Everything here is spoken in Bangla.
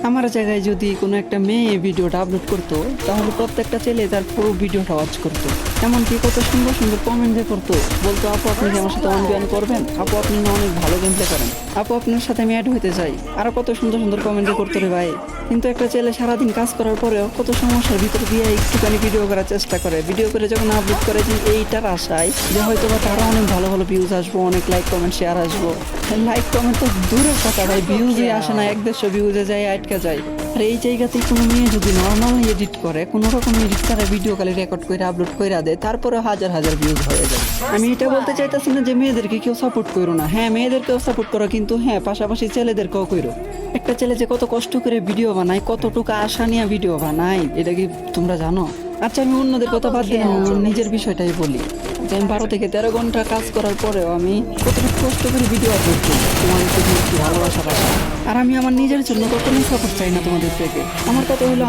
আমার জায়গায় যদি কোনো একটা মেয়ে ভিডিওটা আপলোড করতো তাহলে প্রত্যেকটা ছেলে তার পুরো ভিডিওটা ওয়াচ করতো। এমনকি কত সুন্দর সুন্দর কমেন্ট যে করতো, বলতো আপু আপনি কি আমার সাথে অন বিয়ান করবেন, আপু আপনি না অনেক ভালো গেম প্লে করেন, আপু আপনার সাথে আমি অ্যাড হইতে চাই, আরো কত সুন্দর সুন্দর কমেন্ট যে করতো রে ভাই। কিন্তু একটা ছেলে সারাদিন কাজ করার পরেও কত সমস্যার ভিতর দিয়ে একটুখানি ভিডিও করার চেষ্টা করে, ভিডিও করে যখন আপলোড করে যে এইটার আশায় যে হয়তো বা তারা অনেক ভালো ভালো ভিউজ আসবো, অনেক লাইক কমেন্ট শেয়ার আসবো। লাইক কমেন্ট তো দূরের কথা ভাই, ভিউজই আসে না, 1-150 ভিউজে যায় আটকে যায়। আর এই জায়গাতেই কোনো মেয়ে যদি নর্মাল এডিট করে, কোনো রকম এডিট করে ভিডিও খালি রেকর্ড করে আপলোড করে দেয়, তারপরে হাজার হাজার ভিউজ হয়ে যায়। আমি এটা বলতে চাইতেছি না যে মেয়েদেরকে কেউ সাপোর্ট করো না, হ্যাঁ মেয়েদেরকেও সাপোর্ট করো, কিন্তু হ্যাঁ পাশাপাশি ছেলেদেরকেও করো। একটা ছেলে যে কত কষ্ট করে ভিডিও বানায়, কতটুকু আশা নিয়ে ভিডিও বানায়, এটা কি তোমরা জানো? আচ্ছা আমি অন্যদের কথা বাদ দিলাম, আমার নিজের বিষয়টাই বলি। যে আমি 12 থেকে 13 ঘন্টা কাজ করার পরেও আমি কতটুকু কষ্ট করে ভিডিও আপলোড করি তোমাদের প্রতি একটু ভালোবাসার আশা। আর আমি আমার নিজের জন্য কখনোই সাপোর্ট চাই না তোমাদের থেকে। আমার কথা হলো